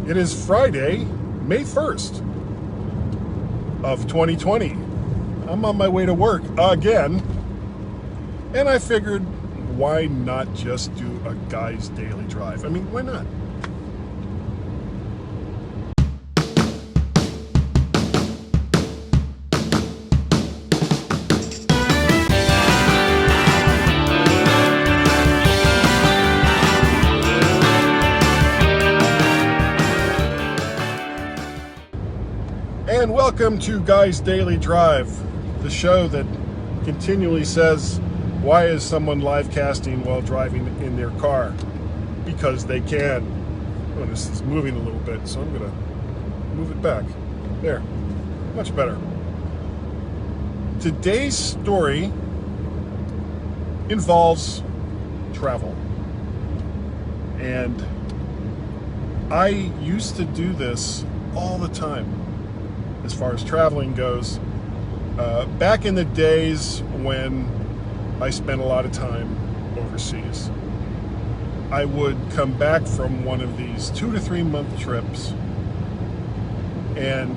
It is Friday, May 1st of 2020. I'm on my way to work again, and I figured, why not just do a guy's daily drive? I mean, why not? And welcome to Guy's Daily Drive, the show that continually says, why is someone live casting while driving in their car? Because they can. Oh, this is moving a little bit, so I'm going to move it back. There. Much better. Today's story involves travel. And I used to do this all the time. As far as traveling goes, back in the days when I spent a lot of time overseas, I would come back from one of these 2 to 3 month trips and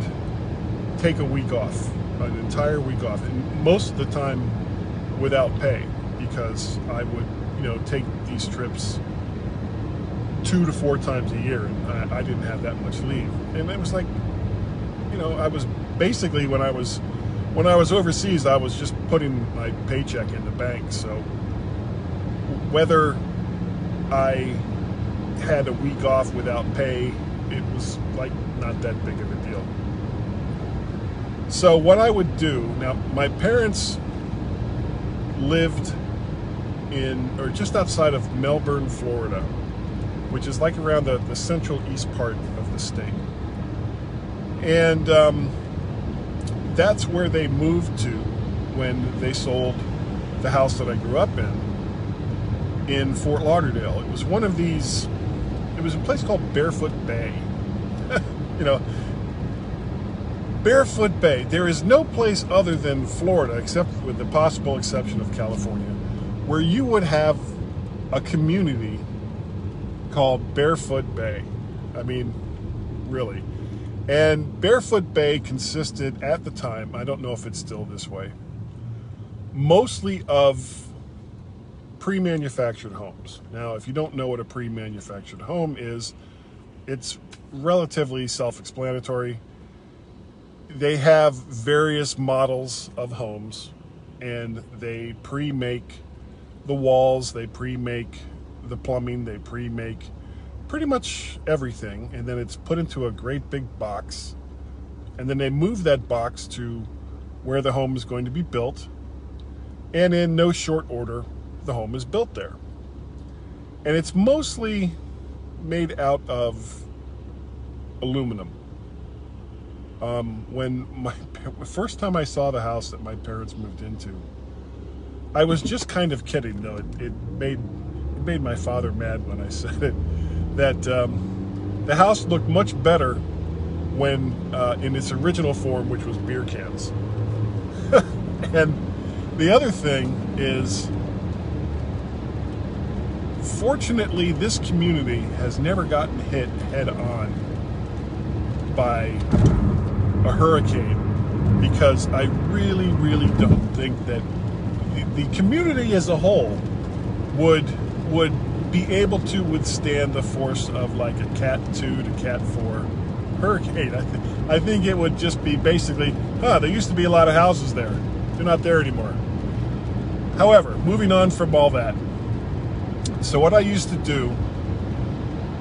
take a week off, an entire week off, and most of the time without pay, because I would, take these trips 2 to 4 times a year, and I didn't have that much leave, and it was like, I was basically, when I was overseas, I was just putting my paycheck in the bank. So whether I had a week off without pay, it was like not that big of a deal. So what I would do, now my parents lived in, or just outside of Melbourne, Florida, which is like around the central east part of the state. And that's where they moved to when they sold the house that I grew up in Fort Lauderdale. It was one of these, it was a place called Barefoot Bay. Barefoot Bay. There is no place other than Florida, except with the possible exception of California, where you would have a community called Barefoot Bay. I mean, really. And Barefoot Bay consisted at the time, I don't know if it's still this way, mostly of pre-manufactured homes. Now, if you don't know what a pre-manufactured home is, it's relatively self-explanatory. They have various models of homes, and they pre-make the walls, they pre-make the plumbing, they pre-make pretty much everything, and then it's put into a great big box, and then they move that box to where the home is going to be built, and in no short order the home is built there. And it's mostly made out of aluminum. When the first time I saw the house that my parents moved into, I was just kind of kidding, though. It made my father mad when I said it, that the house looked much better when in its original form, which was beer cans. And the other thing is, fortunately, this community has never gotten hit head on by a hurricane, because I really, really don't think that the community as a whole would be able to withstand the force of like a Cat 2 to Cat 4 hurricane. I think it would just be basically, there used to be a lot of houses there. They're not there anymore. However, moving on from all that. So what I used to do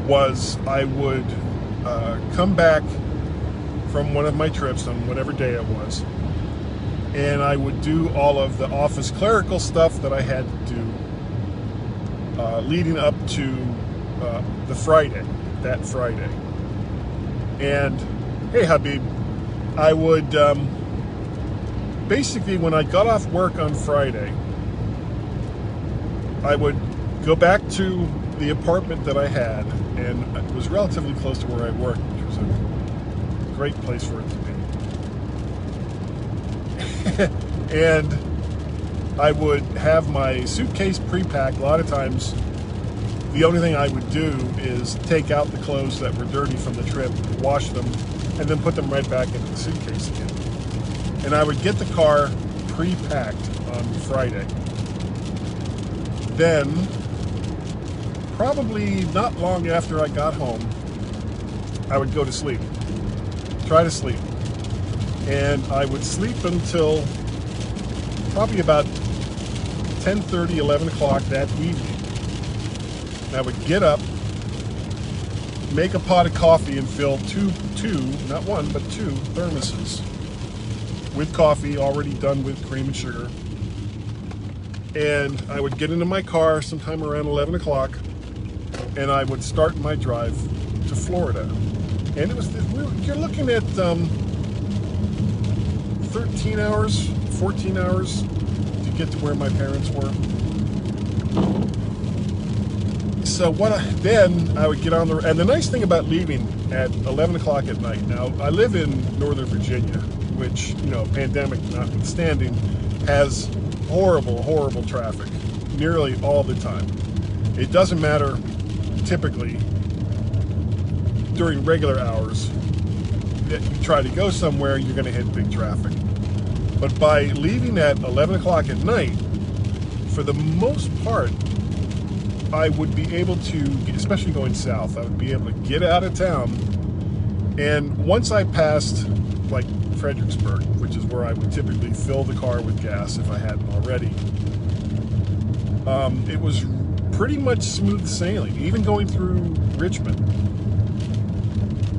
was I would come back from one of my trips on whatever day it was, and I would do all of the office clerical stuff that I had to do leading up to that Friday. And hey, Habib, I would basically, when I got off work on Friday, I would go back to the apartment that I had, and it was relatively close to where I worked, which was a great place for it to be. And I would have my suitcase pre-packed. A lot of times The only thing I would do is take out the clothes that were dirty from the trip, wash them, and then put them right back into the suitcase again. And I would get the car pre-packed on Friday. Then, probably not long after I got home, I would go to sleep. Try to sleep. And I would sleep until probably about 10:30, 11 o'clock that evening. And I would get up, make a pot of coffee, and fill two, not one, but two thermoses with coffee already done with cream and sugar. And I would get into my car sometime around 11 o'clock, and I would start my drive to Florida. And it was, you're looking at 13 hours, 14 hours to get to where my parents were. So then I would get on and the nice thing about leaving at 11 o'clock at night, now I live in Northern Virginia, which, pandemic notwithstanding, has horrible, horrible traffic nearly all the time. It doesn't matter typically during regular hours that you try to go somewhere, you're going to hit big traffic. But by leaving at 11 o'clock at night, for the most part, I would be able to, especially going south, I would be able to get out of town. And once I passed, like, Fredericksburg, which is where I would typically fill the car with gas if I hadn't already, it was pretty much smooth sailing, even going through Richmond.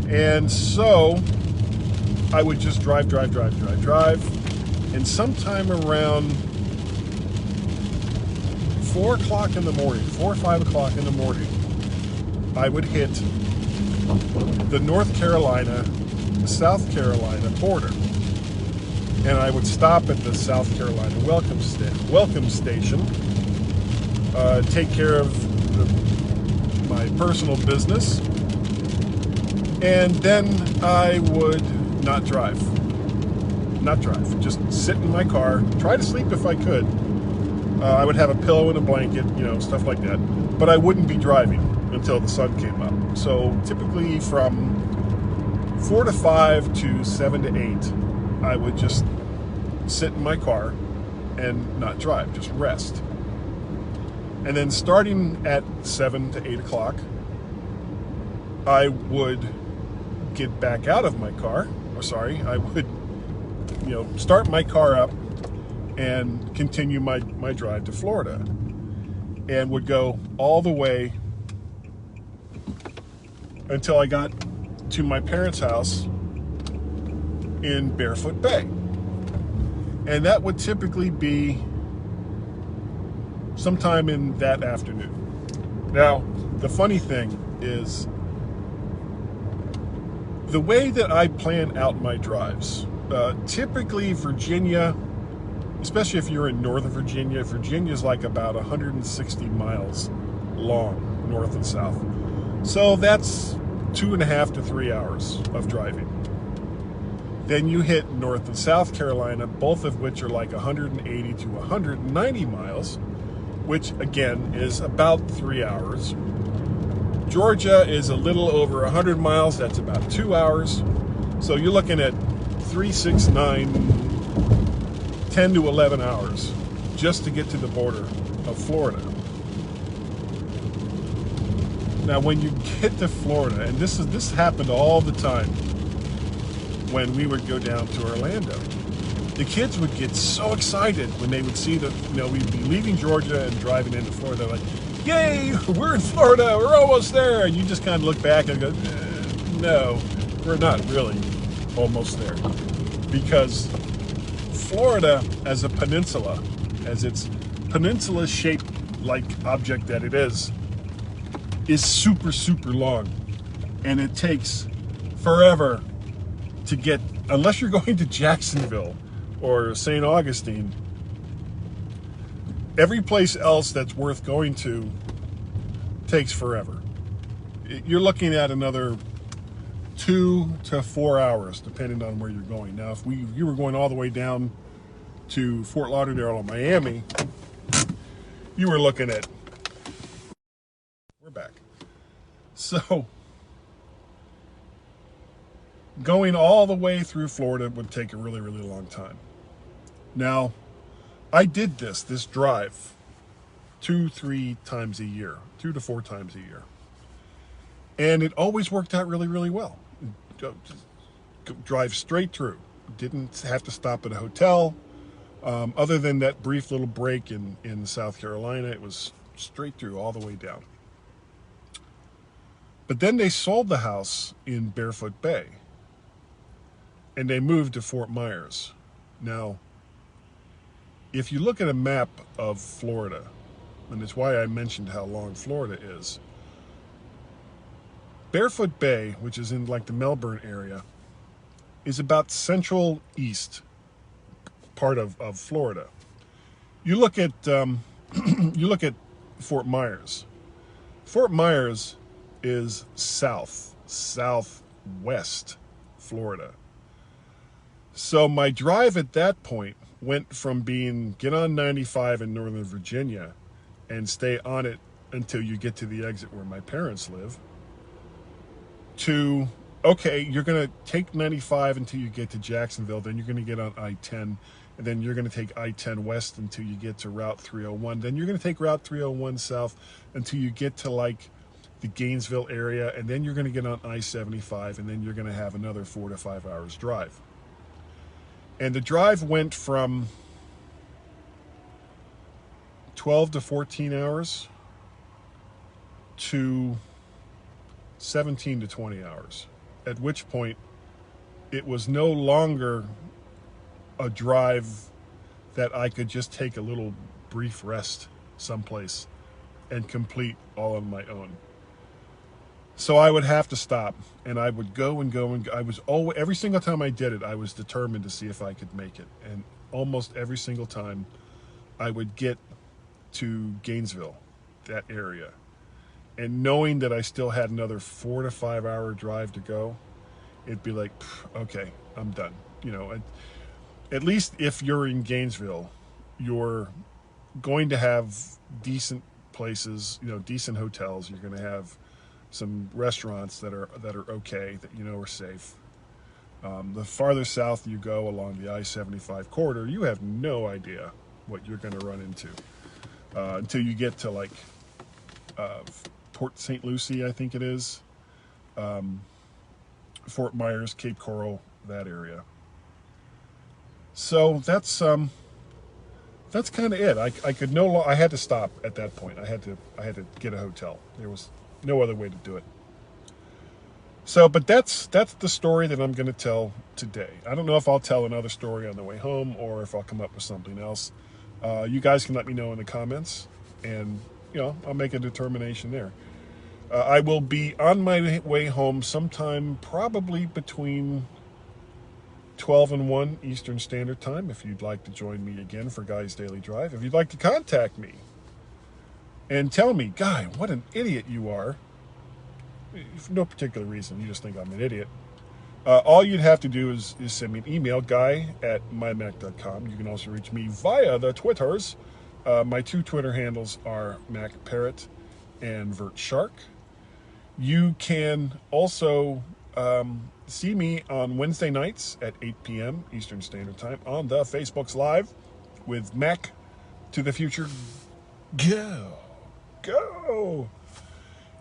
And so I would just drive, and sometime around 4 o'clock in the morning, 4 or 5 o'clock in the morning, I would hit the North Carolina, the South Carolina border. And I would stop at the South Carolina welcome station, take care of my personal business, and then I would not drive, just sit in my car, try to sleep if I could. I would have a pillow and a blanket, stuff like that, but I wouldn't be driving until the sun came up. So typically from 4 to 5 to 7 to 8, I would just sit in my car and not drive, just rest. And then starting at 7 to 8 o'clock, I would get back out of my car, I would, start my car up and continue my drive to Florida, and would go all the way until I got to my parents' house in Barefoot Bay. And that would typically be sometime in that afternoon. Now, the funny thing is, the way that I plan out my drives, typically Virginia, especially if you're in Northern Virginia, Virginia's like about 160 miles long, north and south. So that's 2.5 to 3 hours of driving. Then you hit North and South Carolina, both of which are like 180 to 190 miles, which again is about 3 hours. Georgia is a little over 100 miles, that's about 2 hours. So you're looking at 3, 6, 9, 10 to 11 hours just to get to the border of Florida. Now, when you get to Florida, and this happened all the time when we would go down to Orlando, the kids would get so excited when they would see that, we'd be leaving Georgia and driving into Florida, like, yay, we're in Florida, we're almost there. And you just kind of look back and go, no, we're not really almost there. Because Florida, as a peninsula, as its peninsula-shaped like object that it is super, super long. And it takes forever to get, unless you're going to Jacksonville or St. Augustine, every place else that's worth going to takes forever. You're looking at another 2 to 4 hours, depending on where you're going. Now, if you were going all the way down to Fort Lauderdale or Miami, you were looking at, we're So going all the way through Florida would take a really, really long time. Now, I did this drive 2-3 times a year, 2 to 4 times a year. And it always worked out really, really well. Drive straight through. Didn't have to stop at a hotel. Other than that brief little break in South Carolina, it was straight through all the way down. But then they sold the house in Barefoot Bay. And they moved to Fort Myers. Now, if you look at a map of Florida, and it's why I mentioned how long Florida is, Barefoot Bay, which is in like the Melbourne area, is about central east part of Florida. You look at you look at Fort Myers. Fort Myers is southwest Florida. So my drive at that point went from being get on 95 in Northern Virginia and stay on it until you get to the exit where my parents live, to, okay, you're going to take 95 until you get to Jacksonville, then you're going to get on I-10, and then you're going to take I-10 west until you get to Route 301. Then you're going to take Route 301 south until you get to like the Gainesville area, and then you're going to get on I-75, and then you're going to have another 4 to 5 hours drive. And the drive went from 12 to 14 hours to 17 to 20 hours, at which point it was no longer a drive that I could just take a little brief rest someplace and complete all on my own. So I would have to stop, and I would go and go, and I was always, every single time I did it, I was determined to see if I could make it. And almost every single time I would get to Gainesville, that area, and knowing that I still had another 4 to 5 hour drive to go, it'd be like, okay, I'm done. You know, at least if you're in Gainesville, you're going to have decent places, you know, decent hotels. You're going to have some restaurants that are okay, that you know are safe. The farther south you go along the I-75 corridor, you have no idea what you're going to run into until you get to like Port St. Lucie, I think it is, Fort Myers, Cape Coral, that area. So that's kind of it. I could I had to stop at that point. I had to get a hotel. There was no other way to do it. So, but that's the story that I'm going to tell today. I don't know if I'll tell another story on the way home or if I'll come up with something else. You guys can let me know in the comments, and you know, I'll make a determination there. I will be on my way home sometime probably between 12 and 1 Eastern Standard Time, if you'd like to join me again for Guy's Daily Drive. If you'd like to contact me and tell me, Guy, what an idiot you are, for no particular reason, you just think I'm an idiot, all you'd have to do is send me an email, guy@mymac.com. You can also reach me via the Twitters. My 2 Twitter handles are MacParrot and VertShark. You can also see me on Wednesday nights at 8 p.m. Eastern Standard Time on the Facebook's Live with Mac to the Future. Go!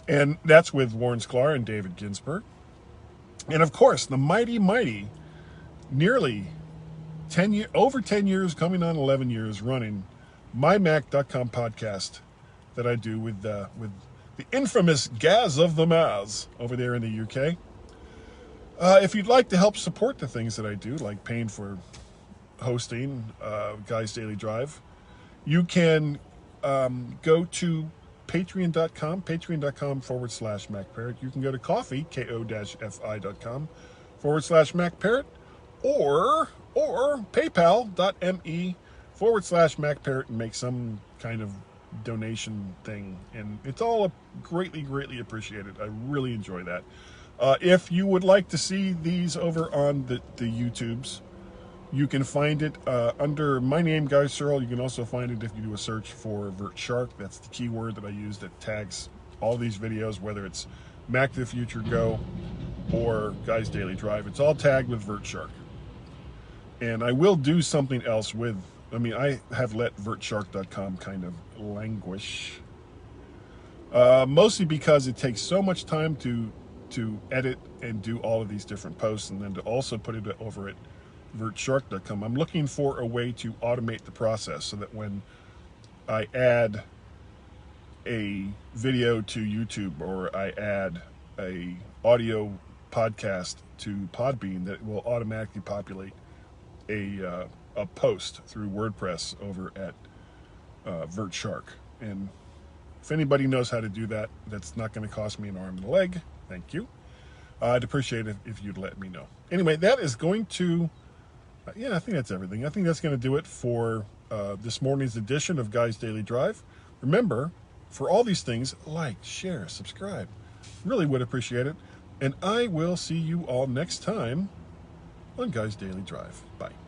And that's with Warren Sklar and David Ginsburg. And of course, the mighty, nearly 10 over 10 years, coming on 11 years running, MyMac.com podcast that I do with the infamous Gaz of the Maz over there in the UK. If you'd like to help support the things that I do, like paying for hosting Guy's Daily Drive, you can go to patreon.com/MacParrot. You can go to coffee, ko-fi.com/MacParrot, or paypal.me/MacParrot and make some kind of donation thing. And it's all greatly appreciated. I really enjoy that. If you would like to see these over on the YouTubes, you can find it under my name, Guy Searle. You can also find it if you do a search for VertShark. That's the keyword that I use that tags all these videos, whether it's Mac to the Future Go, or Guys Daily Drive. It's all tagged with VertShark. And I will do something else with, I have let vertshark.com kind of languish. Mostly because it takes so much time to edit and do all of these different posts, and then to also put it over at vertshark.com. I'm looking for a way to automate the process so that when I add a video to YouTube, or I add a audio podcast to Podbean, that it will automatically populate a post through WordPress over at VertShark. And if anybody knows how to do that, that's not going to cost me an arm and a leg. Thank you. I'd appreciate it if you'd let me know. Anyway, that is going to, I think that's everything. I think that's going to do it for this morning's edition of Guys Daily Drive. Remember, for all these things, like, share, subscribe. Really would appreciate it. And I will see you all next time on Guys Daily Drive. Bye.